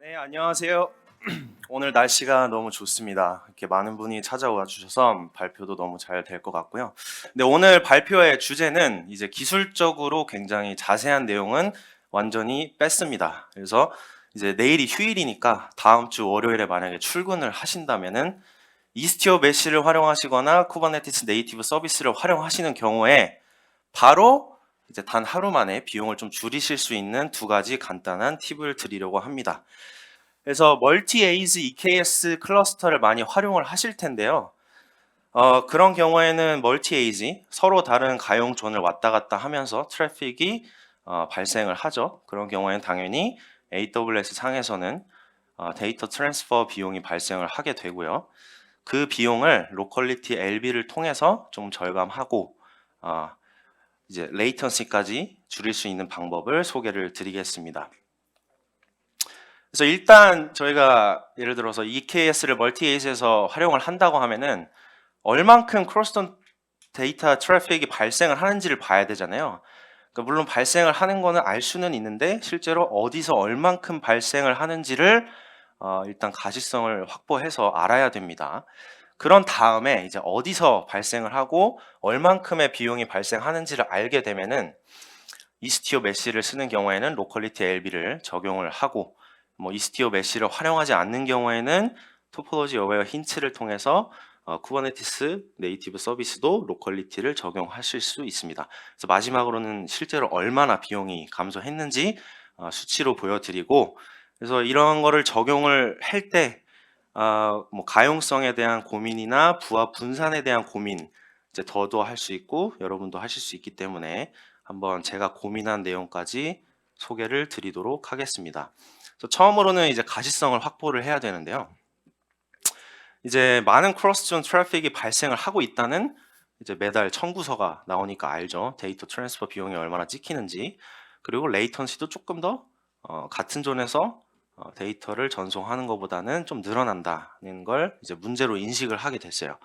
네, 안녕하세요. 오늘 날씨가 너무 좋습니다. 이렇게 많은 분이 찾아와 주셔서 발표도 너무 잘 될 것 같고요. 근데 오늘 발표의 주제는 이제 기술적으로 굉장히 자세한 내용은 완전히 뺐습니다. 그래서 이제 내일이 휴일이니까 다음 주 월요일에 만약에 출근을 하신다면은 이스티어 메시를 활용하시거나 쿠버네티스 네이티브 서비스를 활용하시는 경우에 바로 이제 단 하루 만에 비용을 좀 줄이실 수 있는 두 가지 간단한 팁을 드리려고 합니다. 그래서 멀티 에이즈 EKS 클러스터를 많이 활용을 하실 텐데요. 그런 경우에는 멀티 에이즈 서로 다른 가용 존을 왔다 갔다 하면서 트래픽이 발생을 하죠. 그런 경우에는 당연히 AWS 상에서는 데이터 트랜스퍼 비용이 발생을 하게 되고요. 그 비용을 로컬리티 LB를 통해서 좀 절감하고 이제 레이턴시까지 줄일 수 있는 방법을 소개를 드리겠습니다. 그래서 일단 저희가 예를 들어서 EKS를 멀티-에이즈에서 활용을 한다고 하면은 얼만큼 크로스톤 데이터 트래픽이 발생을 하는지를 봐야 되잖아요. 그러니까 물론 발생을 하는 거는 알 수는 있는데 실제로 어디서 얼만큼 발생을 하는지를 일단 가시성을 확보해서 알아야 됩니다. 그런 다음에 이제 어디서 발생을 하고 얼만큼의 비용이 발생하는지를 알게 되면은 이스티어 메시를 쓰는 경우에는 로컬리티 LB를 적용을 하고 이스티어 메시를 활용하지 않는 경우에는 토폴로지 어웨어 힌트를 통해서 쿠버네티스 네이티브 서비스도 로컬리티를 적용하실 수 있습니다. 그래서 마지막으로는 실제로 얼마나 비용이 감소했는지 수치로 보여드리고 그래서 이런 거를 적용을 할 때 가용성에 대한 고민이나 부하 분산에 대한 고민 이제 저도 할 수 있고 여러분도 하실 수 있기 때문에 한번 제가 고민한 내용까지 소개를 드리도록 하겠습니다. 그래서 처음으로는 이제 가시성을 확보를 해야 되는데요. 이제 많은 크로스존 트래픽이 발생을 하고 있다는 이제 매달 청구서가 나오니까 알죠. 데이터 트랜스퍼 비용이 얼마나 찍히는지. 그리고 레이턴시도 조금 더 같은 존에서 데이터를 전송하는 것보다는 좀 늘어난다는 걸 이제 문제로 인식을 하게 됐어요.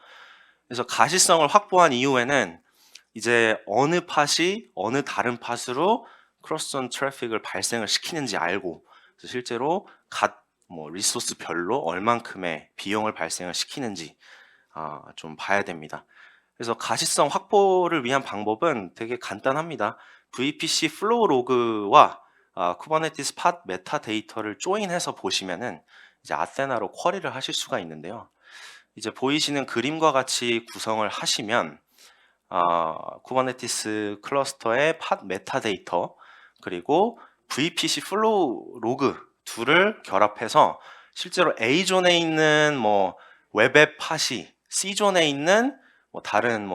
그래서 가시성을 확보한 이후에는 이제 어느 팟이 어느 다른 팟으로 크로스존 트래픽을 발생을 시키는지 알고 실제로 리소스별로 얼만큼의 비용을 발생을 시키는지 좀 봐야 됩니다. 그래서 가시성 확보를 위한 방법은 되게 간단합니다. VPC 플로우 로그와 쿠버네티스 팟 메타 데이터를 조인해서 보시면은 이제 아테나로 쿼리를 하실 수가 있는데요. 이제 보이시는 그림과 같이 구성을 하시면 쿠버네티스 클러스터의 팟 메타데이터 그리고 VPC 플로우 로그 둘을 결합해서 실제로 A존에 있는 웹앱 팟이 C존에 있는 다른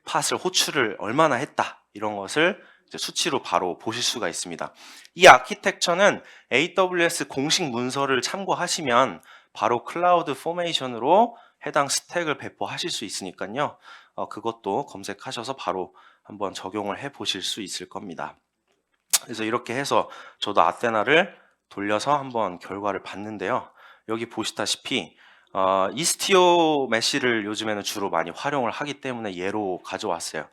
팟을 호출을 얼마나 했다 이런 것을 이제 수치로 바로 보실 수가 있습니다. 이 아키텍처는 AWS 공식 문서를 참고하시면 바로 클라우드 포메이션으로 해당 스택을 배포하실 수 있으니까요. 그것도 검색하셔서 바로 한번 적용을 해 보실 수 있을 겁니다. 그래서 이렇게 해서 저도 아테나를 돌려서 한번 결과를 봤는데요. 여기 보시다시피 이스티오 메시를 요즘에는 주로 많이 활용을 하기 때문에 예로 가져왔어요.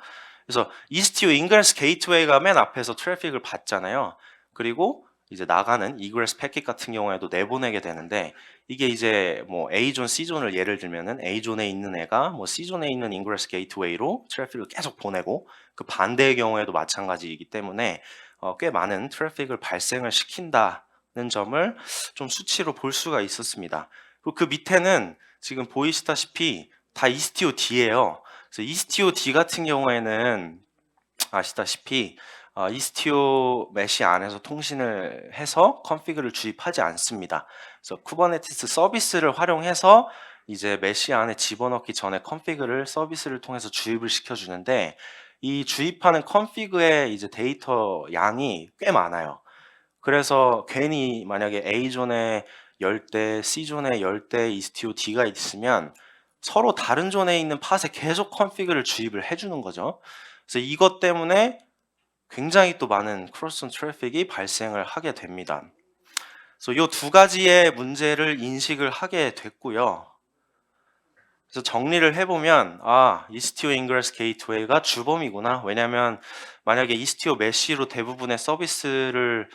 그래서 이스티오 인그레스 게이트웨이가 맨 앞에서 트래픽을 받잖아요. 그리고 이제 나가는 이그레스 패킷 같은 경우에도 내보내게 되는데 이게 이제 A존, C존을 예를 들면은 A존에 있는 애가 C존에 있는 인그레스 게이트웨이로 트래픽을 계속 보내고 그 반대의 경우에도 마찬가지이기 때문에 꽤 많은 트래픽을 발생을 시킨다는 점을 좀 수치로 볼 수가 있었습니다. 그리고 그 밑에는 지금 보이시다시피 다 이스티오 D예요. 그래서 이스티오 D 같은 경우에는 아시다시피 이스티오 메시 안에서 통신을 해서 컨피그를 주입하지 않습니다. 그래서 쿠버네티스 서비스를 활용해서 이제 메시 안에 집어넣기 전에 컨피그를 서비스를 통해서 주입을 시켜주는데 이 주입하는 컨피그의 이제 데이터 양이 꽤 많아요. 그래서 괜히 만약에 A존에 10대, C존에 10대 이스티오 D가 있으면 서로 다른 존에 있는 팟에 계속 컨피그를 주입을 해주는 거죠. 그래서 이것 때문에 굉장히 또 많은 크로스존 트래픽이 발생을 하게 됩니다. 그래서 이 두 가지의 문제를 인식을 하게 됐고요. 그래서 정리를 해보면 이스티오 인그레스 게이트웨이가 주범이구나. 왜냐하면 만약에 이스티오 메시로 대부분의 서비스를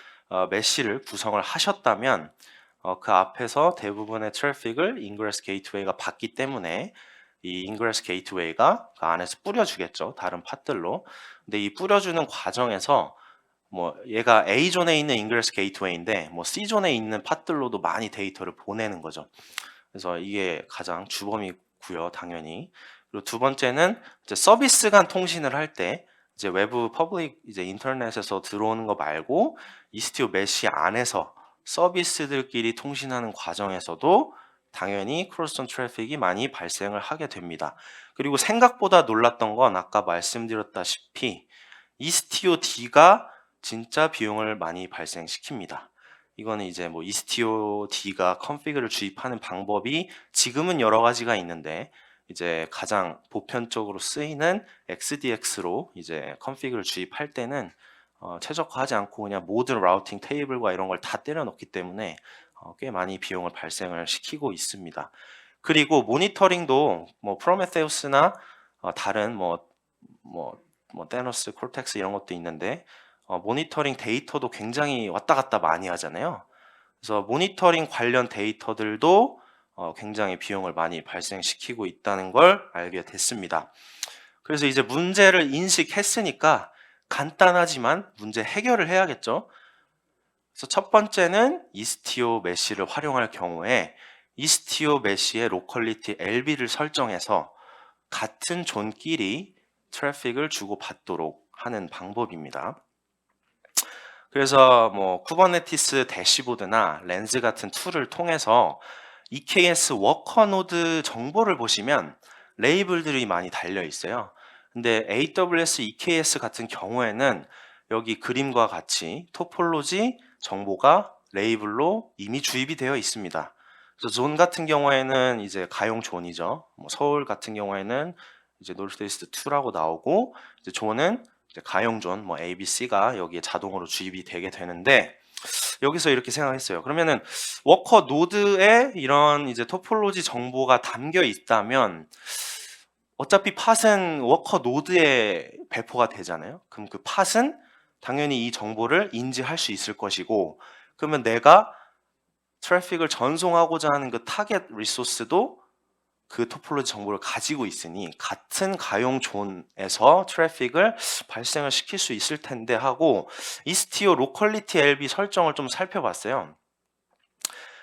메시를 구성을 하셨다면 그 앞에서 대부분의 트래픽을 인그레스 게이트웨이가 받기 때문에 이 인그레스 게이트웨이가 그 안에서 뿌려주겠죠. 다른 팟들로. 근데 이 뿌려주는 과정에서 뭐 얘가 A존에 있는 인그레스 게이트웨이인데 뭐 C존에 있는 팟들로도 많이 데이터를 보내는 거죠. 그래서 이게 가장 주범이고요, 당연히. 그리고 두 번째는 이제 서비스 간 통신을 할 때 이제 외부 퍼블릭 이제 인터넷에서 들어오는 거 말고 이스티오 메시 안에서 서비스들끼리 통신하는 과정에서도 당연히 크로스존 트래픽이 많이 발생을 하게 됩니다. 그리고 생각보다 놀랐던 건 아까 말씀드렸다시피 이스티오 D가 진짜 비용을 많이 발생시킵니다. 이거는 이제 뭐 이스티오 D가 컨피그를 주입하는 방법이 지금은 여러 가지가 있는데 이제 가장 보편적으로 쓰이는 XDX로 이제 컨피그를 주입할 때는 최적화하지 않고 그냥 모든 라우팅 테이블과 이런 걸 다 때려 넣기 때문에 꽤 많이 비용을 발생을 시키고 있습니다. 그리고 모니터링도 뭐 프로메테우스나 다른 테너스, 콜텍스 이런 것도 있는데 모니터링 데이터도 굉장히 왔다 갔다 많이 하잖아요. 그래서 모니터링 관련 데이터들도 굉장히 비용을 많이 발생시키고 있다는 걸 알게 됐습니다. 그래서 이제 문제를 인식했으니까 간단하지만 문제 해결을 해야겠죠. 그래서 첫 번째는 이스티오 메시를 활용할 경우에 이스티오 메시의 로컬리티 LB를 설정해서 같은 존끼리 트래픽을 주고받도록 하는 방법입니다. 그래서 뭐 쿠버네티스 대시보드나 렌즈 같은 툴을 통해서 EKS 워커 노드 정보를 보시면 레이블들이 많이 달려 있어요. 근데 AWS EKS 같은 경우에는 여기 그림과 같이 토폴로지 정보가 레이블로 이미 주입이 되어 있습니다. 그래서 존 같은 경우에는 이제 가용 존이죠. 뭐 서울 같은 경우에는 이제 노스이스트 2라고 나오고 이제 존은 이제 가용존 뭐 A, B, C가 여기에 자동으로 주입이 되게 되는데 여기서 이렇게 생각했어요. 그러면은 워커 노드에 이런 이제 토폴로지 정보가 담겨 있다면 어차피 팟은 워커 노드에 배포가 되잖아요. 그럼 그 팟은 당연히 이 정보를 인지할 수 있을 것이고 그러면 내가 트래픽을 전송하고자 하는 그 타겟 리소스도 그 토폴로지 정보를 가지고 있으니 같은 가용 존에서 트래픽을 발생을 시킬 수 있을 텐데 하고 이스티오 로컬리티 LB 설정을 좀 살펴봤어요.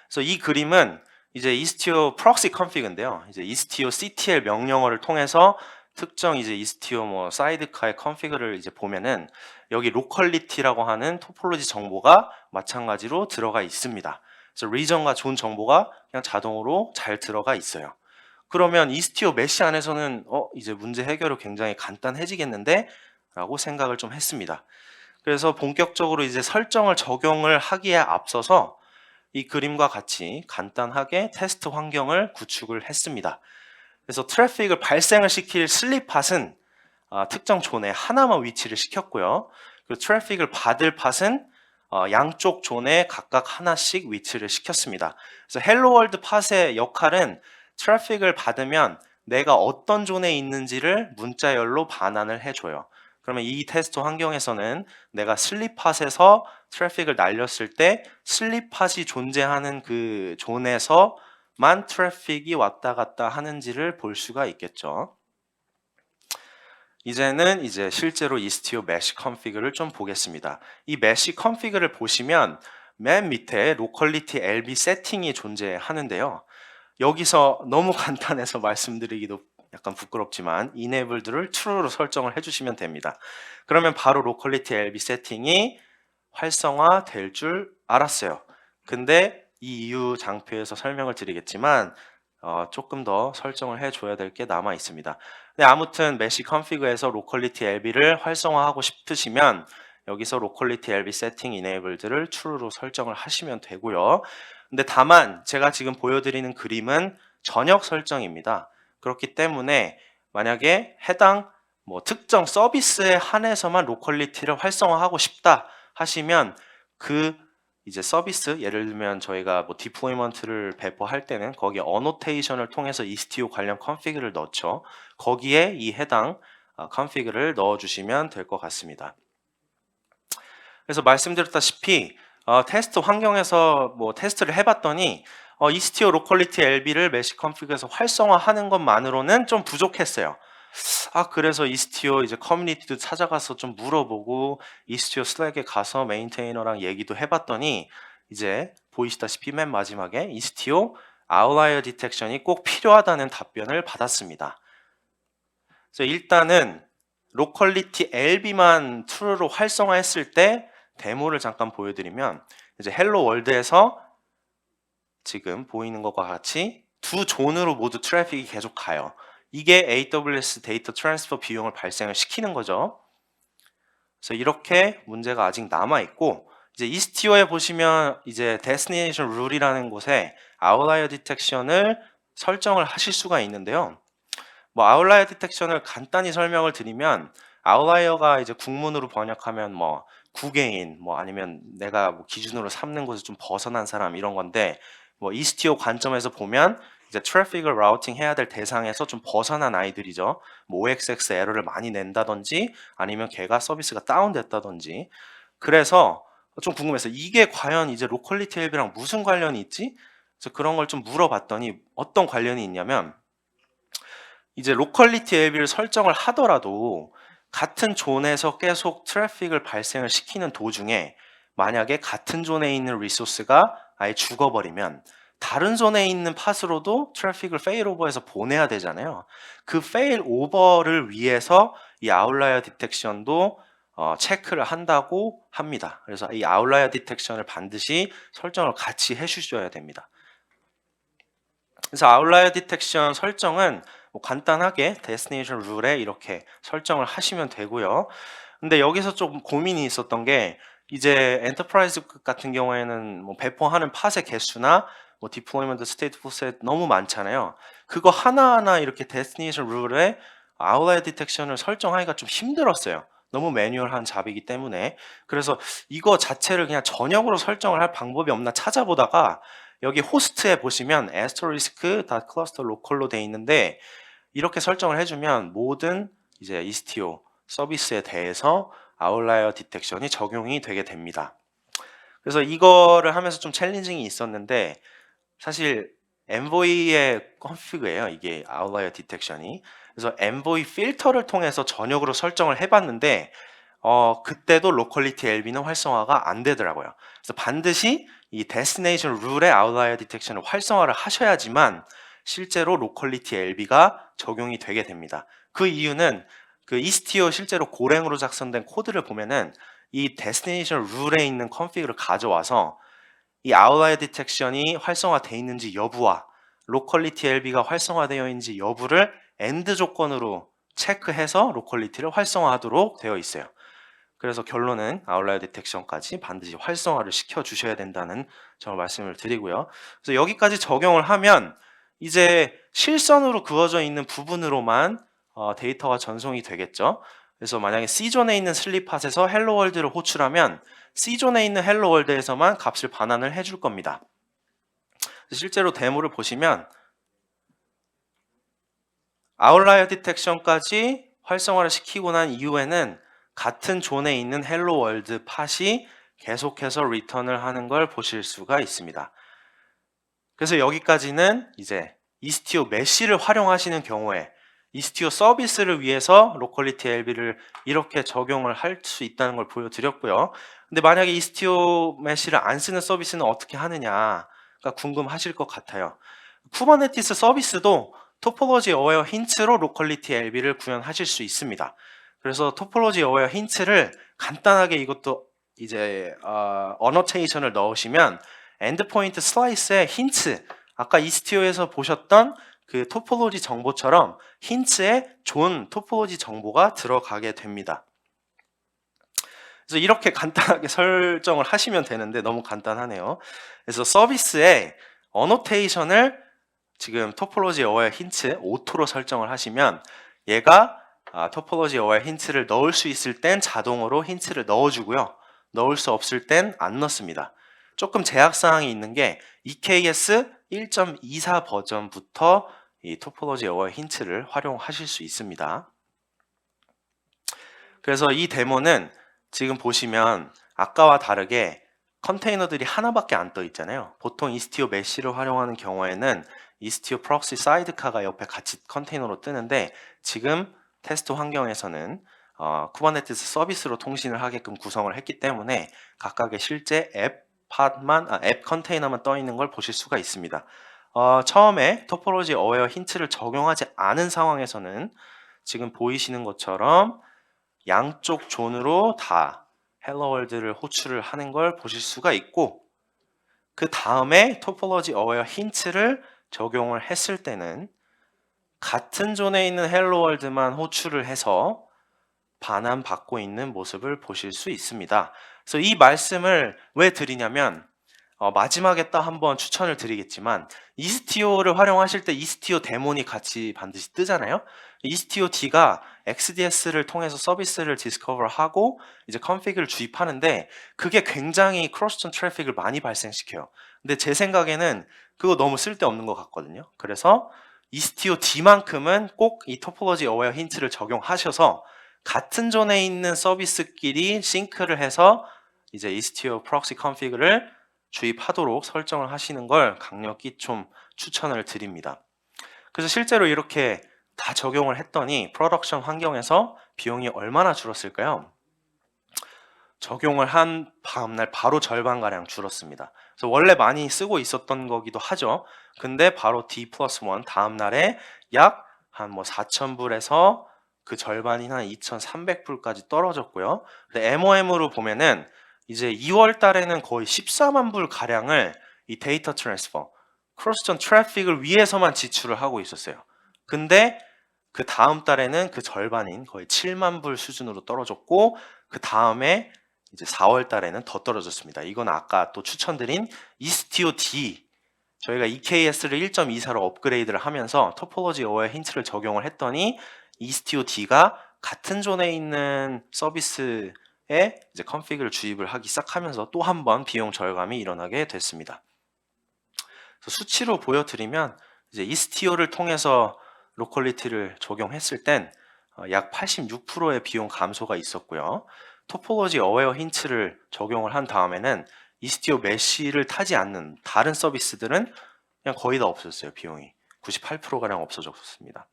그래서 이 그림은 이제 이스티오 프록시 컨피그인데요. 이제 이스티오 CTL 명령어를 통해서 특정 이제 이스티오 뭐 사이드카의 컨피그를 이제 보면은 여기 로컬리티라고 하는 토폴로지 정보가 마찬가지로 들어가 있습니다. 그래서 리전과 존 정보가 그냥 자동으로 잘 들어가 있어요. 그러면 이스티오 메시 안에서는 이제 문제 해결이 굉장히 간단해지겠는데? 라고 생각을 좀 했습니다. 그래서 본격적으로 이제 설정을 적용을 하기에 앞서서 이 그림과 같이 간단하게 테스트 환경을 구축을 했습니다. 그래서 트래픽을 발생을 시킬 슬립 팟은 특정 존에 하나만 위치를 시켰고요. 그리고 트래픽을 받을 팟은 양쪽 존에 각각 하나씩 위치를 시켰습니다. 그래서 헬로 월드 팟의 역할은 트래픽을 받으면 내가 어떤 존에 있는지를 문자열로 반환을 해줘요. 그러면 이 테스트 환경에서는 내가 슬립팟에서 트래픽을 날렸을 때 슬립팟이 존재하는 그 존에서만 트래픽이 왔다 갔다 하는지를 볼 수가 있겠죠. 이제는 이제 실제로 이스티오 메시 컨피그를 좀 보겠습니다. 이 메시 컨피그를 보시면 맨 밑에 로컬리티 LB 세팅이 존재하는데요. 여기서 너무 간단해서 말씀드리기도 약간 부끄럽지만 enabled를 true로 설정을 해주시면 됩니다. 그러면 바로 로컬리티 LB 세팅이 활성화 될 줄 알았어요. 근데 이 이유 장표에서 설명을 드리겠지만 조금 더 설정을 해줘야 될 게 남아 있습니다. 네, 아무튼 메시 컨피그에서 로컬리티 LB를 활성화하고 싶으시면 여기서 로컬리티 LB 세팅 enabled를 true로 설정을 하시면 되고요. 근데 다만 제가 지금 보여드리는 그림은 전역 설정입니다. 그렇기 때문에 만약에 해당 뭐 특정 서비스에 한해서만 로컬리티를 활성화하고 싶다 하시면 그 이제 서비스 예를 들면 저희가 뭐 디플로이먼트를 배포할 때는 거기에 어노테이션을 통해서 이스티오 관련 컨피그를 넣죠. 거기에 이 해당 컨피그를 넣어주시면 될 것 같습니다. 그래서 말씀드렸다시피 테스트 환경에서 뭐 테스트를 해봤더니 이스티오 로컬리티 LB를 메시 컨피그에서 활성화하는 것만으로는 좀 부족했어요. 그래서 이스티오 이제 커뮤니티도 찾아가서 좀 물어보고 이스티오 슬랙에 가서 메인테이너랑 얘기도 해봤더니 이제 보이시다시피 맨 마지막에 이스티오 아웃라이어 디텍션이 꼭 필요하다는 답변을 받았습니다. 그래서 일단은 로컬리티 LB만 true로 활성화했을 때 데모를 잠깐 보여드리면 이제 헬로 월드에서 지금 보이는 것과 같이 두 존으로 모두 트래픽이 계속 가요. 이게 AWS 데이터 트랜스퍼 비용을 발생을 시키는 거죠. 그래서 이렇게 문제가 아직 남아 있고 이제 이스티오에 보시면 이제 데스티네이션 룰이라는 곳에 아웃라이어 디텍션을 설정을 하실 수가 있는데요. 뭐 아웃라이어 디텍션을 간단히 설명을 드리면 아웃라이어가 이제 국문으로 번역하면 뭐 국외인 뭐 아니면 내가 뭐 기준으로 삼는 곳을 좀 벗어난 사람 이런 건데 뭐 이스티오 관점에서 보면 이제 트래픽을 라우팅 해야 될 대상에서 좀 벗어난 아이들이죠. 뭐 OXX 에러를 많이 낸다든지 아니면 걔가 서비스가 다운됐다든지. 그래서 좀 궁금해서 이게 과연 이제 로컬리티 헬비랑 무슨 관련이 있지? 그래서 그런 걸 좀 물어봤더니 어떤 관련이 있냐면 이제 로컬리티 LB를 설정을 하더라도 같은 존에서 계속 트래픽을 발생을 시키는 도중에 만약에 같은 존에 있는 리소스가 아예 죽어버리면 다른 존에 있는 팟으로도 트래픽을 페일오버해서 보내야 되잖아요. 그 페일오버를 위해서 이 아웃라이어 디텍션도 체크를 한다고 합니다. 그래서 이 아웃라이어 디텍션을 반드시 설정을 같이 해주셔야 됩니다. 그래서 아웃라이어 디텍션 설정은 뭐 간단하게 데스티네이션 룰에 이렇게 설정을 하시면 되고요. 근데 여기서 좀 고민이 있었던 게 이제 엔터프라이즈 같은 경우에는 뭐 배포하는 팟의 개수나 뭐 디플로이먼트 스테이트풀 셋 너무 많잖아요. 그거 하나하나 이렇게 데스티네이션 룰에 아웃라이어 디텍션을 설정하기가 좀 힘들었어요. 너무 매뉴얼한 잡이기 때문에. 그래서 이거 자체를 그냥 전역으로 설정을 할 방법이 없나 찾아보다가 여기 호스트에 보시면 asterisk.cluster local로 돼 있는데 이렇게 설정을 해주면 모든 이제 이스티오 서비스에 대해서 아웃라이어 디텍션이 적용이 되게 됩니다. 그래서 이거를 하면서 좀 챌린징이 있었는데 사실 엔보이의 컨피그예요. 이게 아웃라이어 디텍션이. 그래서 엔보이 필터를 통해서 전역으로 설정을 해봤는데 그때도 로컬리티 LB는 활성화가 안 되더라고요. 그래서 반드시 이 데스티네이션 룰의 아웃라이어 디텍션을 활성화를 하셔야지만 실제로 로컬리티 LB가 적용이 되게 됩니다. 그 이유는 그 이스티오 실제로 고랭으로 작성된 코드를 보면은 이 데스티네이션 룰에 있는 컨피그를 가져와서 이 아웃라이어 디텍션이 활성화되어 있는지 여부와 로컬리티 LB가 활성화되어 있는지 여부를 엔드 조건으로 체크해서 로컬리티를 활성화하도록 되어 있어요. 그래서 결론은 아웃라이어 디텍션까지 반드시 활성화를 시켜 주셔야 된다는 점을 말씀을 드리고요. 그래서 여기까지 적용을 하면 이제 실선으로 그어져 있는 부분으로만 데이터가 전송이 되겠죠. 그래서 만약에 C존에 있는 슬립팟에서 헬로 월드를 호출하면 C존에 있는 헬로 월드에서만 값을 반환을 해줄 겁니다. 실제로 데모를 보시면 아웃라이어 디텍션까지 활성화를 시키고 난 이후에는 같은 존에 있는 헬로 월드 팟이 계속해서 리턴을 하는 걸 보실 수가 있습니다. 그래서 여기까지는 이제 이스티오 메시를 활용하시는 경우에 이스티오 서비스를 위해서 로컬리티 LB를 이렇게 적용을 할 수 있다는 걸 보여드렸고요. 근데 만약에 이스티오 메시를 안 쓰는 서비스는 어떻게 하느냐가 궁금하실 것 같아요. 쿠버네티스 서비스도 토폴로지 어웨어 힌트로 로컬리티 LB를 구현하실 수 있습니다. 그래서 토폴로지 어웨어 힌트를 간단하게 이것도 이제 어노테이션을 넣으시면 엔드포인트 슬라이스에 힌트, 아까 이스티오에서 보셨던 그 토폴로지 정보처럼 힌트에 존 토폴로지 정보가 들어가게 됩니다. 그래서 이렇게 간단하게 설정을 하시면 되는데 너무 간단하네요. 그래서 서비스에 어노테이션을 지금 토폴로지 어웨어 힌트 오토로 설정을 하시면 얘가 토폴로지 어웨어 힌트를 넣을 수 있을 땐 자동으로 힌트를 넣어주고요. 넣을 수 없을 땐 안 넣습니다. 조금 제약사항이 있는 게 EKS 1.24 버전부터 이 토폴로지 어웨어 힌트를 활용하실 수 있습니다. 그래서 이 데모는 지금 보시면 아까와 다르게 컨테이너들이 하나밖에 안 떠 있잖아요. 보통 이스티오 메쉬를 활용하는 경우에는 이스티오 프록시 사이드카가 옆에 같이 컨테이너로 뜨는데 지금 테스트 환경에서는 쿠버네티스 서비스로 통신을 하게끔 구성을 했기 때문에 각각의 실제 앱 컨테이너만 떠 있는 걸 보실 수가 있습니다. 처음에 토포로지 어웨어 힌트를 적용하지 않은 상황에서는 지금 보이시는 것처럼 양쪽 존으로 다 헬로 월드를 호출을 하는 걸 보실 수가 있고, 그 다음에 토폴로지 어웨어 힌트를 적용을 했을 때는 같은 존에 있는 헬로 월드만 호출을 해서 반환받고 있는 모습을 보실 수 있습니다. 그래서 이 말씀을 왜 드리냐면 마지막에 딱 한번 추천을 드리겠지만 이스티오를 활용하실 때 이스티오 데몬이 같이 반드시 뜨잖아요. 이스티오 D가 XDS를 통해서 서비스를 디스커버하고 이제 컨피그를 주입하는데 그게 굉장히 크로스존 트래픽을 많이 발생시켜요. 근데 제 생각에는 그거 너무 쓸데없는 것 같거든요. 그래서 이스티오 D만큼은 꼭 이 토폴로지 어웨어 힌트를 적용하셔서 같은 존에 있는 서비스끼리 싱크를 해서 이제 이스티오 프록시 컨피그를 주입하도록 설정을 하시는 걸 강력히 좀 추천을 드립니다. 그래서 실제로 이렇게 다 적용을 했더니 프로덕션 환경에서 비용이 얼마나 줄었을까요? 적용을 한 다음날 바로 절반가량 줄었습니다. 그래서 원래 많이 쓰고 있었던 거기도 하죠. 근데 바로 D+1 다음날에 약 한 뭐 4,000불에서 그 절반인 한 2,300불까지 떨어졌고요. 근데 MOM으로 보면은 이제 2월 달에는 거의 14만 불 가량을 이 데이터 트랜스퍼, 크로스존 트래픽을 위해서만 지출을 하고 있었어요. 근데 그 다음 달에는 그 절반인 거의 7만 불 수준으로 떨어졌고, 그 다음에 이제 4월 달에는 더 떨어졌습니다. 이건 아까 또 추천드린 이스티오 D, 저희가 EKS를 1.24로 업그레이드를 하면서 토폴로지 어웨어 힌트를 적용을 했더니 이스티오 D가 같은 존에 있는 서비스에 이제 컨피그를 주입을 하기 시작하면서 또 한 번 비용 절감이 일어나게 됐습니다. 그래서 수치로 보여드리면 이제 이스티오를 통해서 로컬리티를 적용했을 땐 약 86%의 비용 감소가 있었고요. 토폴로지 어웨어 힌트를 적용을 한 다음에는 이스티오 메쉬를 타지 않는 다른 서비스들은 그냥 거의 다 없었어요. 비용이 98%가량 없어졌습니다.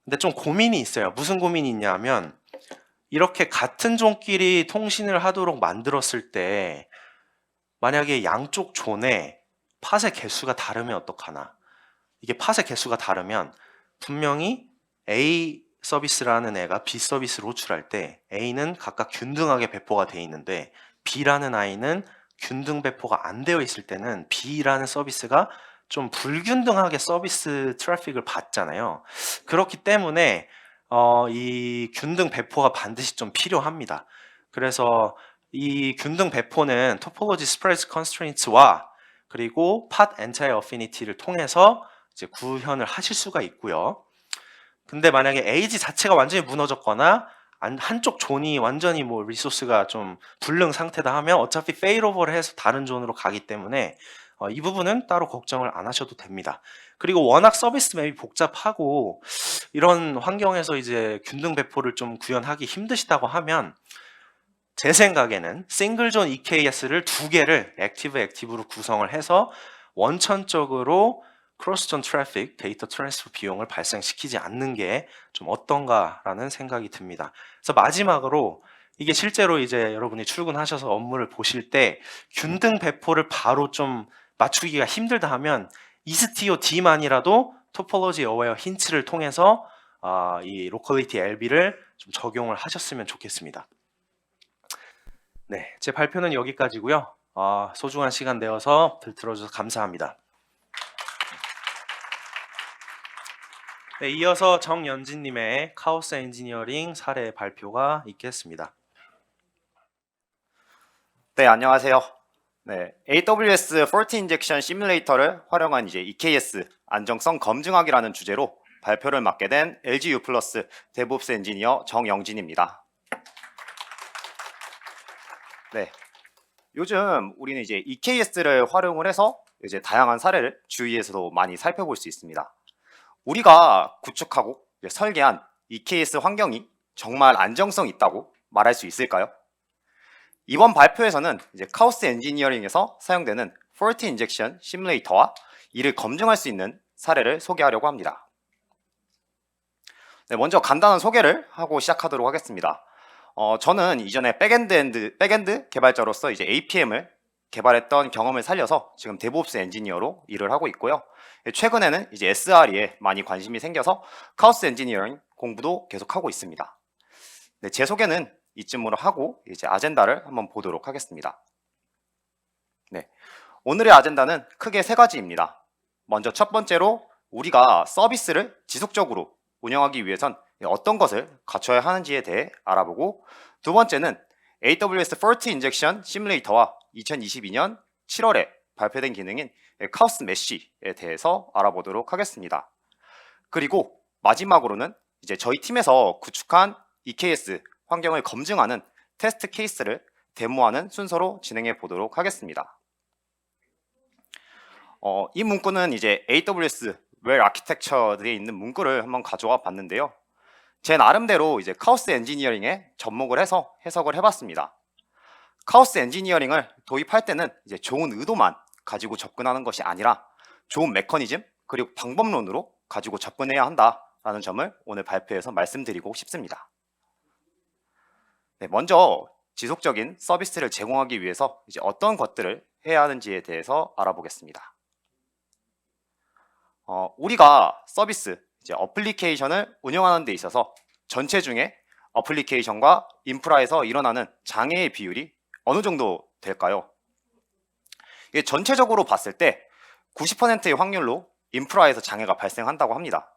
근데 좀 고민이 있어요. 무슨 고민이 있냐면 이렇게 같은 존끼리 통신을 하도록 만들었을 때 만약에 양쪽 존에 팟의 개수가 다르면 어떡하나. 이게 팟의 개수가 다르면 분명히 A 서비스라는 애가 B 서비스를 호출할 때 A는 각각 균등하게 배포가 돼 있는데 B라는 아이는 균등 배포가 안 되어 있을 때는 B라는 서비스가 좀 불균등하게 서비스 트래픽을 받잖아요. 그렇기 때문에 이 균등 배포가 반드시 좀 필요합니다. 그래서 이 균등 배포는 토폴로지 스프레드 컨스트레인트와 그리고 팟 엔타이어 어피니티를 통해서 이제 구현을 하실 수가 있고요. 근데 만약에 에이지 자체가 완전히 무너졌거나 한쪽 존이 완전히 뭐 리소스가 좀 불능 상태다 하면 어차피 페일오버를 해서 다른 존으로 가기 때문에 이 부분은 따로 걱정을 안 하셔도 됩니다. 그리고 워낙 서비스 맵이 복잡하고 이런 환경에서 이제 균등 배포를 좀 구현하기 힘드시다고 하면 제 생각에는 싱글존 EKS를 두 개를 액티브로 구성을 해서 원천적으로 크로스존 트래픽, 데이터 트랜스퍼 비용을 발생시키지 않는 게 좀 어떤가라는 생각이 듭니다. 그래서 마지막으로 이게 실제로 이제 여러분이 출근하셔서 업무를 보실 때 균등 배포를 바로 좀 맞추기가 힘들다 하면 이스티오 D만이라도 토폴로지 어웨어 힌트를 통해서 이 로컬리티 LB를 좀 적용을 하셨으면 좋겠습니다. 네, 제 발표는 여기까지고요. 소중한 시간 내어서 들어줘서 감사합니다. 네, 이어서 정연진님의 카오스 엔지니어링 사례 발표가 있겠습니다. 네, 안녕하세요. 네, AWS Fault Injection 시뮬레이터를 활용한 이제 EKS 안정성 검증하기라는 주제로 발표를 맡게 된 LG U+ 데브옵스 엔지니어 정영진입니다. 네, 요즘 우리는 이제 EKS를 활용을 해서 이제 다양한 사례를 주위에서도 많이 살펴볼 수 있습니다. 우리가 구축하고 설계한 EKS 환경이 정말 안정성 있다고 말할 수 있을까요? 이번 발표에서는 이제 카오스 엔지니어링에서 사용되는 폴트 인젝션 시뮬레이터와 이를 검증할 수 있는 사례를 소개하려고 합니다. 네, 먼저 간단한 소개를 하고 시작하도록 하겠습니다. 저는 이전에 백엔드 개발자로서 이제 APM을 개발했던 경험을 살려서 지금 데브옵스 엔지니어로 일을 하고 있고요. 최근에는 이제 SRE에 많이 관심이 생겨서 카오스 엔지니어링 공부도 계속하고 있습니다. 네, 제 소개는 이쯤으로 하고 이제 아젠다를 한번 보도록 하겠습니다. 네, 오늘의 아젠다는 크게 세 가지입니다. 먼저 첫 번째로 우리가 서비스를 지속적으로 운영하기 위해선 어떤 것을 갖춰야 하는지에 대해 알아보고, 두 번째는 AWS 폴트 인젝션 시뮬레이터와 2022년 7월에 발표된 기능인 카오스 메쉬에 대해서 알아보도록 하겠습니다. 그리고 마지막으로는 이제 저희 팀에서 구축한 EKS 환경을 검증하는 테스트 케이스를 데모하는 순서로 진행해 보도록 하겠습니다. 이 문구는 이제 AWS 웰 아키텍처들에 있는 문구를 한번 가져와 봤는데요. 제 나름대로 이제 카오스 엔지니어링에 접목을 해서 해석을 해봤습니다. 카오스 엔지니어링을 도입할 때는 이제 좋은 의도만 가지고 접근하는 것이 아니라 좋은 메커니즘 그리고 방법론으로 가지고 접근해야 한다라는 점을 오늘 발표에서 말씀드리고 싶습니다. 네, 먼저 지속적인 서비스를 제공하기 위해서 이제 어떤 것들을 해야 하는지에 대해서 알아보겠습니다. 우리가 서비스, 이제 어플리케이션을 운영하는 데 있어서 전체 중에 어플리케이션과 인프라에서 일어나는 장애의 비율이 어느 정도 될까요? 이게 전체적으로 봤을 때 90%의 확률로 인프라에서 장애가 발생한다고 합니다.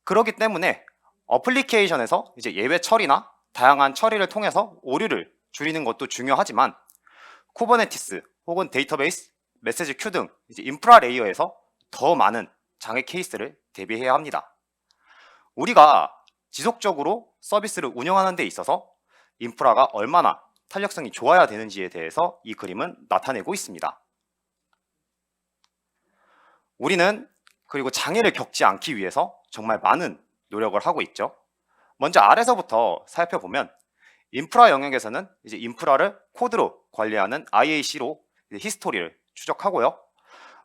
그렇기 때문에 어플리케이션에서 이제 예외 처리나 다양한 처리를 통해서 오류를 줄이는 것도 중요하지만, 쿠버네티스 혹은 데이터베이스, 메시지 큐 등 이제 인프라 레이어에서 더 많은 장애 케이스를 대비해야 합니다. 우리가 지속적으로 서비스를 운영하는 데 있어서 인프라가 얼마나 탄력성이 좋아야 되는지에 대해서 이 그림은 나타내고 있습니다. 우리는 그리고 장애를 겪지 않기 위해서 정말 많은 노력을 하고 있죠. 먼저 아래서부터 살펴보면 인프라 영역에서는 이제 인프라를 코드로 관리하는 IAC로 히스토리를 추적하고요.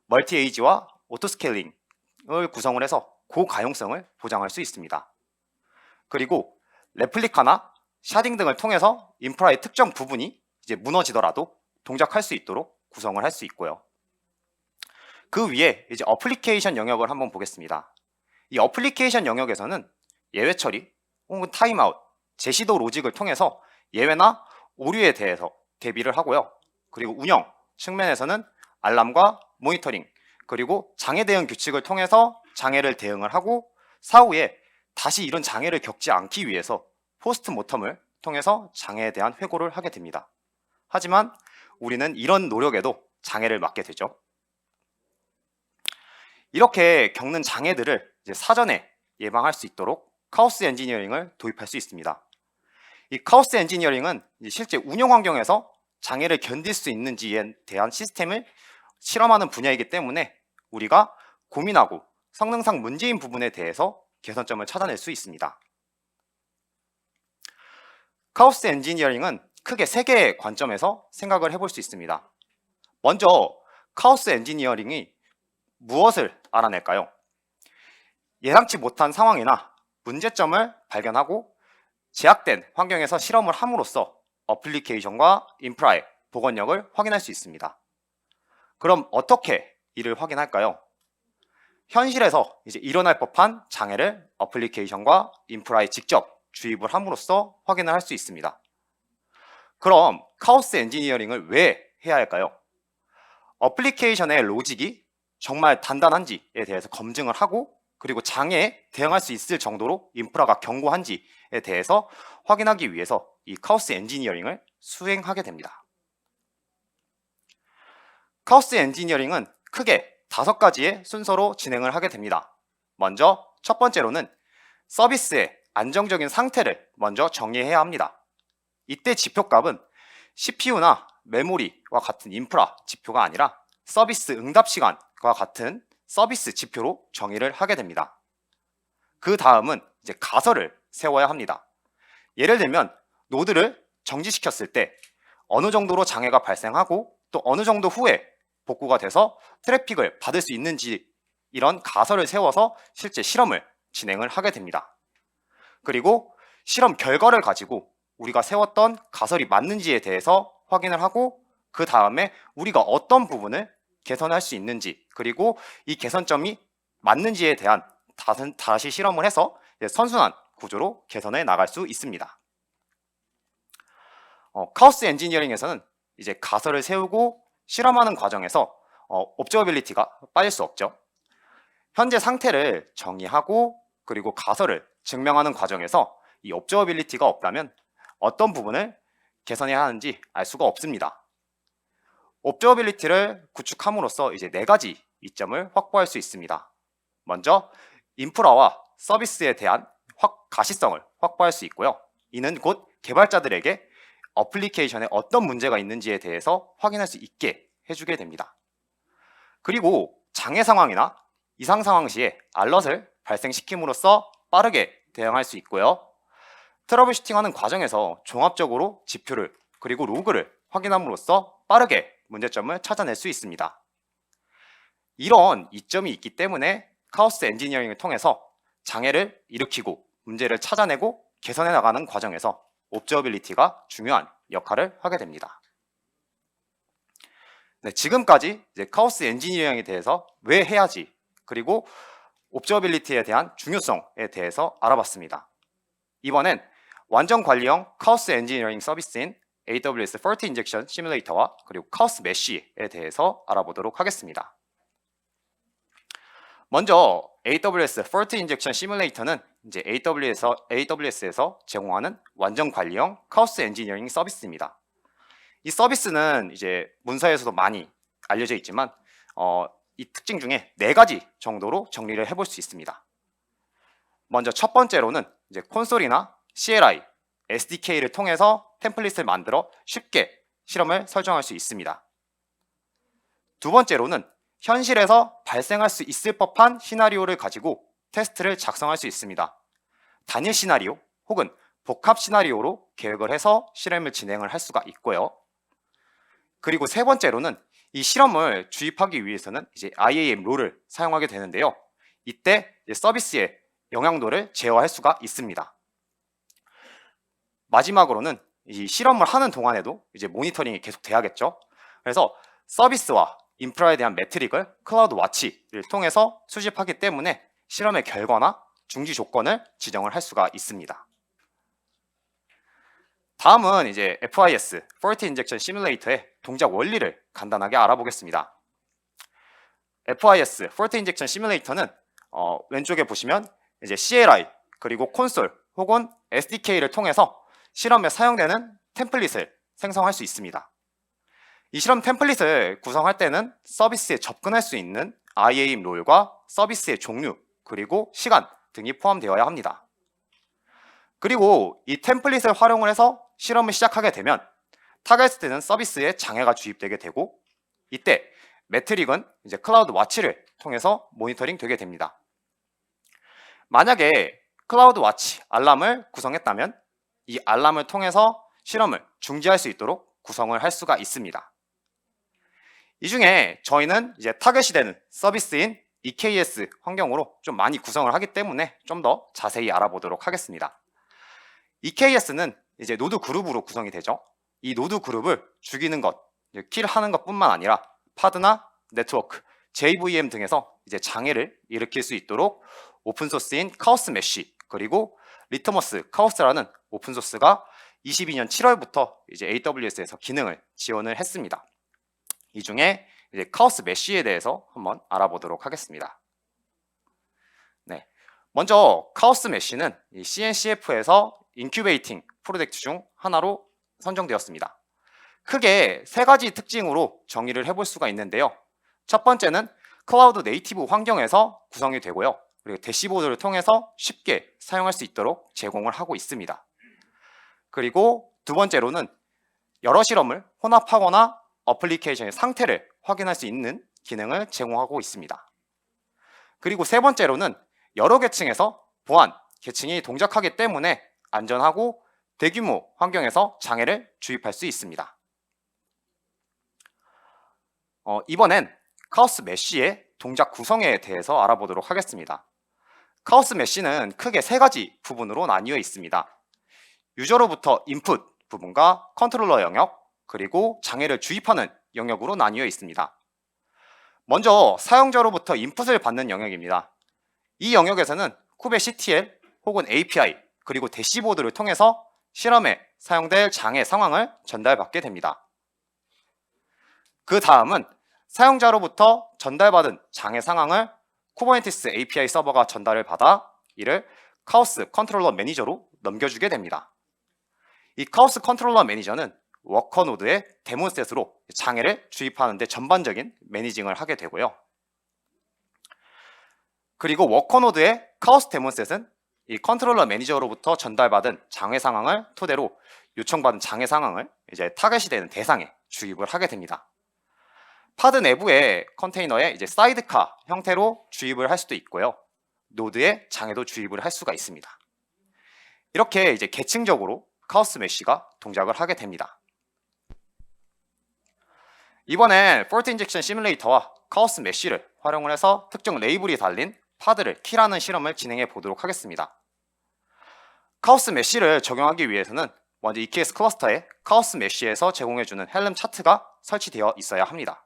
멀티 에이지와 오토스케일링을 구성을 해서 고가용성을 보장할 수 있습니다. 그리고 레플리카나 샤딩 등을 통해서 인프라의 특정 부분이 이제 무너지더라도 동작할 수 있도록 구성을 할 수 있고요. 그 위에 이제 어플리케이션 영역을 한번 보겠습니다. 이 어플리케이션 영역에서는 예외 처리 혹은 타임아웃, 제시도 로직을 통해서 예외나 오류에 대해서 대비를 하고요. 그리고 운영 측면에서는 알람과 모니터링, 그리고 장애 대응 규칙을 통해서 장애를 대응을 하고, 사후에 다시 이런 장애를 겪지 않기 위해서 포스트 모텀을 통해서 장애에 대한 회고를 하게 됩니다. 하지만 우리는 이런 노력에도 장애를 맞게 되죠. 이렇게 겪는 장애들을 이제 사전에 예방할 수 있도록 카오스 엔지니어링을 도입할 수 있습니다. 이 카오스 엔지니어링은 실제 운영 환경에서 장애를 견딜 수 있는지에 대한 시스템을 실험하는 분야이기 때문에 우리가 고민하고 성능상 문제인 부분에 대해서 개선점을 찾아낼 수 있습니다. 카오스 엔지니어링은 크게 세 개의 관점에서 생각을 해볼 수 있습니다. 먼저 카오스 엔지니어링이 무엇을 알아낼까요? 예상치 못한 상황이나 문제점을 발견하고 제약된 환경에서 실험을 함으로써 어플리케이션과 인프라의 복원력을 확인할 수 있습니다. 그럼 어떻게 이를 확인할까요? 현실에서 이제 일어날 법한 장애를 어플리케이션과 인프라에 직접 주입을 함으로써 확인을 할 수 있습니다. 그럼 카오스 엔지니어링을 왜 해야 할까요? 어플리케이션의 로직이 정말 단단한지에 대해서 검증을 하고, 그리고 장애에 대응할 수 있을 정도로 인프라가 견고한지에 대해서 확인하기 위해서 이 카오스 엔지니어링을 수행하게 됩니다. 카오스 엔지니어링은 크게 5가지의 순서로 진행을 하게 됩니다. 먼저 첫 번째로는 서비스의 안정적인 상태를 먼저 정의해야 합니다. 이때 지표값은 CPU나 메모리와 같은 인프라 지표가 아니라 서비스 응답 시간과 같은 서비스 지표로 정의를 하게 됩니다. 그 다음은 이제 가설을 세워야 합니다. 예를 들면 노드를 정지시켰을 때 어느 정도로 장애가 발생하고 또 어느 정도 후에 복구가 돼서 트래픽을 받을 수 있는지 이런 가설을 세워서 실제 실험을 진행을 하게 됩니다. 그리고 실험 결과를 가지고 우리가 세웠던 가설이 맞는지에 대해서 확인을 하고 그 다음에 우리가 어떤 부분을 개선할 수 있는지 그리고 이 개선점이 맞는지에 대한 다시 실험을 해서 선순환 구조로 개선해 나갈 수 있습니다. 카오스 엔지니어링에서는 이제 가설을 세우고 실험하는 과정에서 옵저버빌리티가 빠질 수 없죠. 현재 상태를 정의하고 그리고 가설을 증명하는 과정에서 이 옵저버빌리티가 없다면 어떤 부분을 개선해야 하는지 알 수가 없습니다. 옵저버빌리티를 구축함으로써 이제 4가지 이점을 확보할 수 있습니다. 먼저 인프라와 서비스에 대한 가시성을 확보할 수 있고요. 이는 곧 개발자들에게 어플리케이션에 어떤 문제가 있는지에 대해서 확인할 수 있게 해주게 됩니다. 그리고 장애 상황이나 이상 상황 시에 알럿을 발생시킴으로써 빠르게 대응할 수 있고요. 트러블 슈팅하는 과정에서 종합적으로 지표를 그리고 로그를 확인함으로써 빠르게 문제점을 찾아낼 수 있습니다. 이런 이점이 있기 때문에 카오스 엔지니어링을 통해서 장애를 일으키고 문제를 찾아내고 개선해 나가는 과정에서 옵저버빌리티가 중요한 역할을 하게 됩니다. 네, 지금까지 이제 카오스 엔지니어링에 대해서 왜 해야지 그리고 옵저버빌리티에 대한 중요성에 대해서 알아봤습니다. 이번엔 완전 관리형 카오스 엔지니어링 서비스인 AWS Fault Injection Simulator와 그리고 카오스 메쉬에 대해서 알아보도록 하겠습니다. 먼저 AWS Fault Injection Simulator는 이제 AWS에서 제공하는 완전 관리형 카오스 엔지니어링 서비스입니다. 이 서비스는 이제 문서에서도 많이 알려져 있지만 이 특징 중에 4가지 정도로 정리를 해볼 수 있습니다. 먼저 첫 번째로는 이제 콘솔이나 CLI, SDK를 통해서 템플릿을 만들어 쉽게 실험을 설정할 수 있습니다. 두 번째로는 현실에서 발생할 수 있을 법한 시나리오를 가지고 테스트를 작성할 수 있습니다. 단일 시나리오 혹은 복합 시나리오로 계획을 해서 실험을 진행을 할 수가 있고요. 그리고 세 번째로는 이 실험을 주입하기 위해서는 이제 IAM 롤을 사용하게 되는데요. 이때 서비스의 영향도를 제어할 수가 있습니다. 마지막으로는 이 실험을 하는 동안에도 이제 모니터링이 계속 돼야겠죠. 그래서 서비스와 인프라에 대한 매트릭을 클라우드 와치를 통해서 수집하기 때문에 실험의 결과나 중지 조건을 지정을 할 수가 있습니다. 다음은 이제 FIS, Fault Injection Simulator의 동작 원리를 간단하게 알아보겠습니다. FIS, Fault Injection Simulator는 왼쪽에 보시면 이제 CLI 그리고 콘솔 혹은 SDK를 통해서 실험에 사용되는 템플릿을 생성할 수 있습니다. 이 실험 템플릿을 구성할 때는 서비스에 접근할 수 있는 IAM 롤과 서비스의 종류 그리고 시간 등이 포함되어야 합니다. 그리고 이 템플릿을 활용을 해서 실험을 시작하게 되면 타겟 되는 서비스에 장애가 주입되게 되고 이때 매트릭은 이제 클라우드 와치를 통해서 모니터링 되게 됩니다. 만약에 클라우드 와치 알람을 구성했다면 이 알람을 통해서 실험을 중지할 수 있도록 구성을 할 수가 있습니다. 이 중에 저희는 이제 타겟이 되는 서비스인 EKS 환경으로 좀 많이 구성을 하기 때문에 좀 더 자세히 알아보도록 하겠습니다. EKS는 이제 노드 그룹으로 구성이 되죠. 이 노드 그룹을 죽이는 것, 킬하는 것뿐만 아니라 파드나 네트워크, JVM 등에서 이제 장애를 일으킬 수 있도록 오픈소스인 카오스 메쉬 그리고 리트머스 카오스라는 오픈소스가 22년 7월부터 이제 AWS에서 기능을 지원을 했습니다. 이 중에 이제 카오스 메쉬에 대해서 한번 알아보도록 하겠습니다. 네, 먼저 카오스 메쉬는 이 CNCF에서 인큐베이팅 프로젝트 중 하나로 선정되었습니다. 크게 3가지 특징으로 정의를 해볼 수가 있는데요. 첫 번째는 클라우드 네이티브 환경에서 구성이 되고요. 그리고 대시보드를 통해서 쉽게 사용할 수 있도록 제공을 하고 있습니다. 그리고 두 번째로는 여러 실험을 혼합하거나 어플리케이션의 상태를 확인할 수 있는 기능을 제공하고 있습니다. 그리고 세 번째로는 여러 계층에서 보안, 계층이 동작하기 때문에 안전하고 대규모 환경에서 장애를 주입할 수 있습니다. 이번엔 카오스 메쉬의 동작 구성에 대해서 알아보도록 하겠습니다. 카오스 메쉬는 크게 세 가지 부분으로 나뉘어 있습니다. 유저로부터 인풋 부분과 컨트롤러 영역, 그리고 장애를 주입하는 영역으로 나뉘어 있습니다. 먼저 사용자로부터 인풋을 받는 영역입니다. 이 영역에서는 쿠베 CTL 혹은 API 그리고 대시보드를 통해서 실험에 사용될 장애 상황을 전달받게 됩니다. 그 다음은 사용자로부터 전달받은 장애 상황을 쿠버네티스 API 서버가 전달을 받아 이를 카오스 컨트롤러 매니저로 넘겨주게 됩니다. 이 카오스 컨트롤러 매니저는 워커 노드의 데몬셋으로 장애를 주입하는 데 전반적인 매니징을 하게 되고요. 그리고 워커 노드의 카오스 데몬셋은 이 컨트롤러 매니저로부터 전달받은 장애 상황을 토대로 요청받은 장애 상황을 이제 타겟이 되는 대상에 주입을 하게 됩니다. 파드 내부의 컨테이너에 이제 사이드카 형태로 주입을 할 수도 있고요. 노드에 장애도 주입을 할 수가 있습니다. 이렇게 이제 계층적으로 카오스 메쉬가 동작을 하게 됩니다. 이번엔 폴트 인젝션 시뮬레이터와 카오스 메쉬를 활용을 해서 특정 레이블이 달린 파드를 킬하는 실험을 진행해 보도록 하겠습니다. 카오스 메쉬를 적용하기 위해서는 먼저 EKS 클러스터에 카오스 메쉬에서 제공해주는 헬름 차트가 설치되어 있어야 합니다.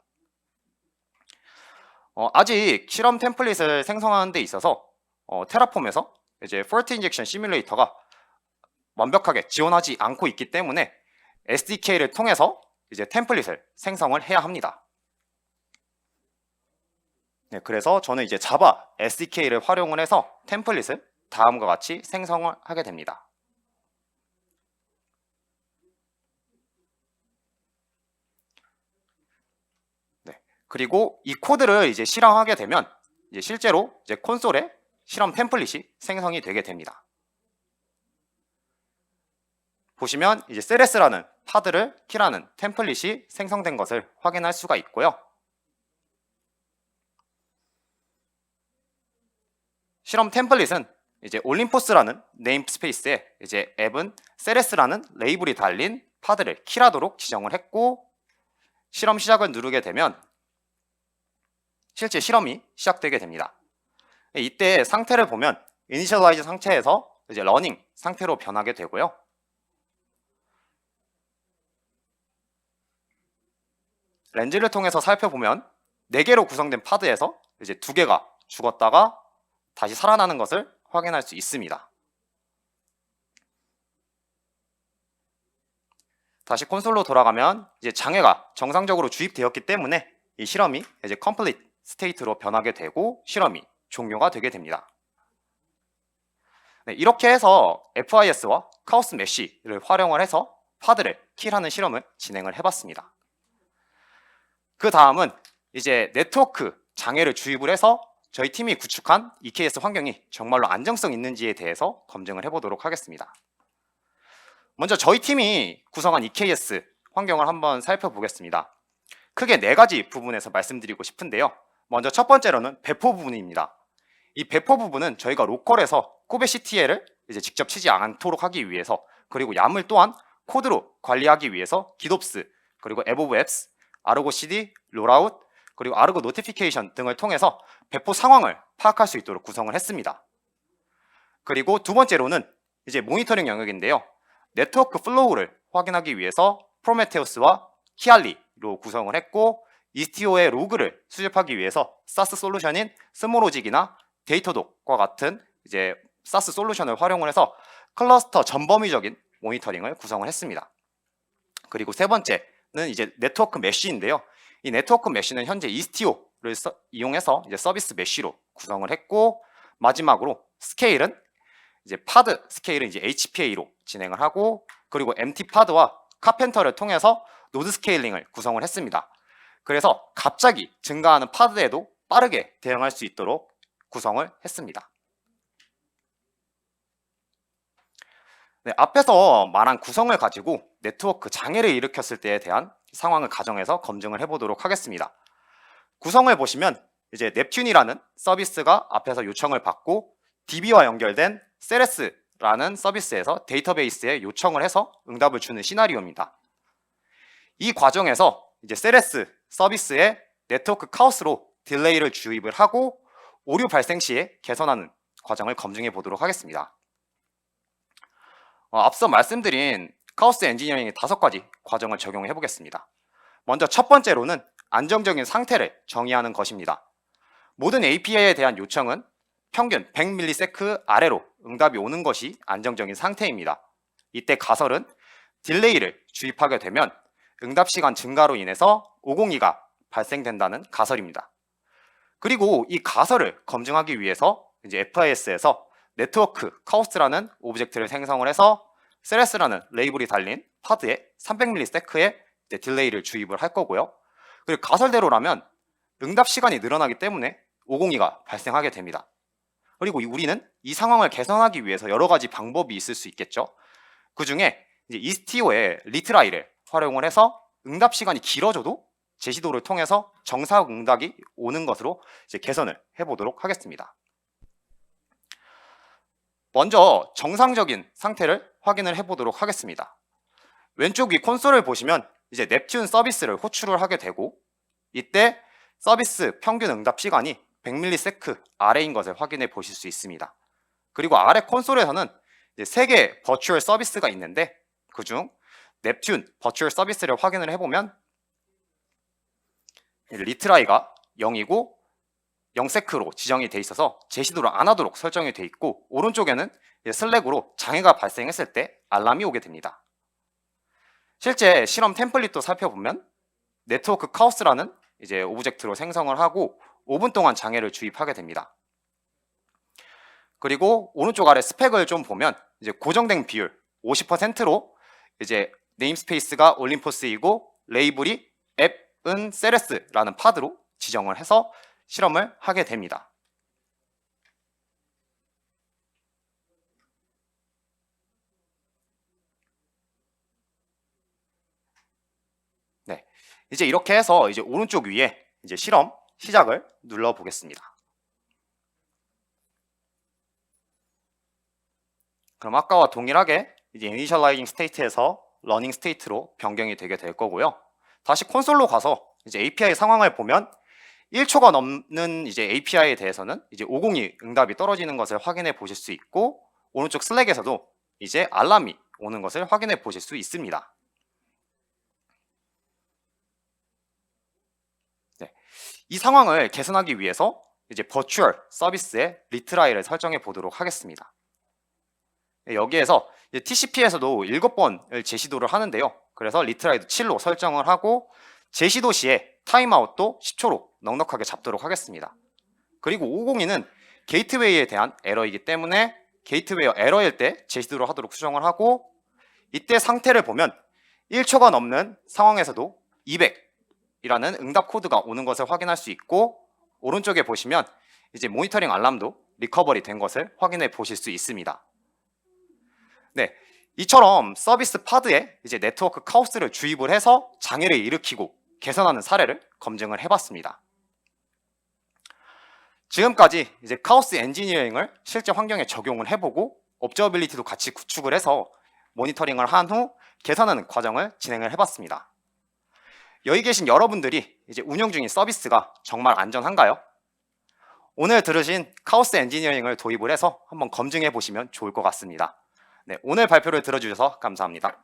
아직 실험 템플릿을 생성하는 데 있어서 테라폼에서 이제 폴트 인젝션 시뮬레이터가 완벽하게 지원하지 않고 있기 때문에 SDK를 통해서 이제 템플릿을 생성을 해야 합니다. 네, 그래서 저는 이제 자바 SDK를 활용을 해서 템플릿을 다음과 같이 생성을 하게 됩니다. 네, 그리고 이 코드를 이제 실행하게 되면 이제 실제로 이제 콘솔에 실험 템플릿이 생성이 되게 됩니다. 보시면 이제 세레스라는 파드를 킬하는 템플릿이 생성된 것을 확인할 수가 있고요. 실험 템플릿은 이제 올림포스라는 네임스페이스에 이제 앱은 세레스라는 레이블이 달린 파드를 킬하도록 지정을 했고, 실험 시작을 누르게 되면 실제 실험이 시작되게 됩니다. 이때 상태를 보면 이니셜라이즈 상태에서 이제 러닝 상태로 변하게 되고요. 렌즈를 통해서 살펴보면 4개로 구성된 파드에서 이제 2개가 죽었다가 다시 살아나는 것을 확인할 수 있습니다. 다시 콘솔로 돌아가면 이제 장애가 정상적으로 주입되었기 때문에 이 실험이 이제 컴플리트 스테이트로 변하게 되고 실험이 종료가 되게 됩니다. 네, 이렇게 해서 FIS와 카오스 메쉬를 활용을 해서 파드를 킬하는 실험을 진행을 해봤습니다. 그 다음은 이제 네트워크 장애를 주입을 해서 저희 팀이 구축한 EKS 환경이 정말로 안정성 있는지에 대해서 검증을 해보도록 하겠습니다. 먼저 저희 팀이 구성한 EKS 환경을 한번 살펴보겠습니다. 크게 4가지 부분에서 말씀드리고 싶은데요. 먼저 첫 번째로는 배포 부분입니다. 이 배포 부분은 저희가 로컬에서 쿠베 CTL을 이제 직접 치지 않도록 하기 위해서, 그리고 YAML 또한 코드로 관리하기 위해서 기놉스, 그리고 앱 오브 앱스, 아르고 CD, 롤아웃, 그리고 아르고 노티피케이션 등을 통해서 배포 상황을 파악할 수 있도록 구성을 했습니다. 그리고 두 번째로는 이제 모니터링 영역인데요. 네트워크 플로우를 확인하기 위해서 프로메테우스와 키알리로 구성을 했고, 이스티오의 로그를 수집하기 위해서 사스 솔루션인 스모로직이나 데이터독과 같은 이제 사스 솔루션을 활용을 해서 클러스터 전범위적인 모니터링을 구성을 했습니다. 그리고 세 번째는 이제 네트워크 메쉬인데요. 이 네트워크 메쉬는 현재 이스티오를 이용해서 이제 서비스 메쉬로 구성을 했고, 마지막으로 스케일은 이제 파드 스케일은 이제 HPA로 진행을 하고, 그리고 MT 파드와 카펜터를 통해서 노드 스케일링을 구성을 했습니다. 그래서 갑자기 증가하는 파드에도 빠르게 대응할 수 있도록 구성을 했습니다. 네, 앞에서 말한 구성을 가지고 네트워크 장애를 일으켰을 때에 대한 상황을 가정해서 검증을 해보도록 하겠습니다. 구성을 보시면 이제 넵튠이라는 서비스가 앞에서 요청을 받고 DB와 연결된 세레스라는 서비스에서 데이터베이스에 요청을 해서 응답을 주는 시나리오입니다. 이 과정에서 이제 세레스 서비스에 네트워크 카오스로 딜레이를 주입을 하고 오류 발생 시에 개선하는 과정을 검증해 보도록 하겠습니다. 앞서 말씀드린 카오스 엔지니어링의 5가지 과정을 적용해 보겠습니다. 먼저 첫 번째로는 안정적인 상태를 정의하는 것입니다. 모든 API에 대한 요청은 평균 100ms 아래로 응답이 오는 것이 안정적인 상태입니다. 이때 가설은 딜레이를 주입하게 되면 응답 시간 증가로 인해서 502가 발생된다는 가설입니다. 그리고 이 가설을 검증하기 위해서 이제 FIS에서 네트워크 카오스라는 오브젝트를 생성을 해서 CLS라는 레이블이 달린 파드에 300ms의 딜레이를 주입을 할 거고요. 그리고 가설대로라면 응답 시간이 늘어나기 때문에 502가 발생하게 됩니다. 그리고 우리는 이 상황을 개선하기 위해서 여러 가지 방법이 있을 수 있겠죠. 그 중에 이제 이스티오의 리트라이를 활용을 해서 응답 시간이 길어져도 제시도를 통해서 정상 응답이 오는 것으로 이제 개선을 해보도록 하겠습니다. 먼저 정상적인 상태를 확인을 해보도록 하겠습니다. 왼쪽 위 콘솔을 보시면 이제 넵튠 서비스를 호출을 하게 되고 이때 서비스 평균 응답 시간이 100ms 아래인 것을 확인해 보실 수 있습니다. 그리고 아래 콘솔에서는 이제 3개의 버추얼 서비스가 있는데 그중 넵튠 버추얼 서비스를 확인을 해보면 리트라이가 0이고 0세크로 지정이 돼 있어서 제시도를 안 하도록 설정이 돼 있고 오른쪽에는 슬랙으로 장애가 발생했을 때 알람이 오게 됩니다. 실제 실험 템플릿도 살펴보면 네트워크 카오스라는 이제 오브젝트로 생성을 하고 5분 동안 장애를 주입하게 됩니다. 그리고 오른쪽 아래 스펙을 좀 보면 이제 고정된 비율 50%로 이제 네임스페이스가 올림포스이고 레이블이 앱은 세레스라는 파드로 지정을 해서 실험을 하게 됩니다. 네, 이제 이렇게 해서 이제 오른쪽 위에 이제 실험 시작을 눌러 보겠습니다. 그럼 아까와 동일하게 이제 이니셜라이징 스테이트에서 러닝 스테이트로 변경이 되게 될 거고요. 다시 콘솔로 가서 이제 API 상황을 보면 1초가 넘는 이제 API에 대해서는 이제 502 응답이 떨어지는 것을 확인해 보실 수 있고 오른쪽 슬랙에서도 이제 알람이 오는 것을 확인해 보실 수 있습니다. 네, 이 상황을 개선하기 위해서 이제 버추얼 서비스의 리트라이를 설정해 보도록 하겠습니다. 여기에서 TCP에서도 7번을 제시도를 하는데요. 그래서 리트라이도 7로 설정을 하고 제시도 시에 타임아웃도 10초로 넉넉하게 잡도록 하겠습니다. 그리고 502는 게이트웨이에 대한 에러이기 때문에 게이트웨이 에러일 때 제시도를 하도록 수정을 하고 이때 상태를 보면 1초가 넘는 상황에서도 200이라는 응답 코드가 오는 것을 확인할 수 있고 오른쪽에 보시면 이제 모니터링 알람도 리커버리 된 것을 확인해 보실 수 있습니다. 네, 이처럼 서비스 파드에 이제 네트워크 카오스를 주입을 해서 장애를 일으키고 개선하는 사례를 검증을 해봤습니다. 지금까지 이제 카오스 엔지니어링을 실제 환경에 적용을 해보고 업저어빌리티도 같이 구축을 해서 모니터링을 한 후 개선하는 과정을 진행을 해봤습니다. 여기 계신 여러분들이 이제 운영 중인 서비스가 정말 안전한가요? 오늘 들으신 카오스 엔지니어링을 도입을 해서 한번 검증해 보시면 좋을 것 같습니다. 네, 오늘 발표를 들어주셔서 감사합니다.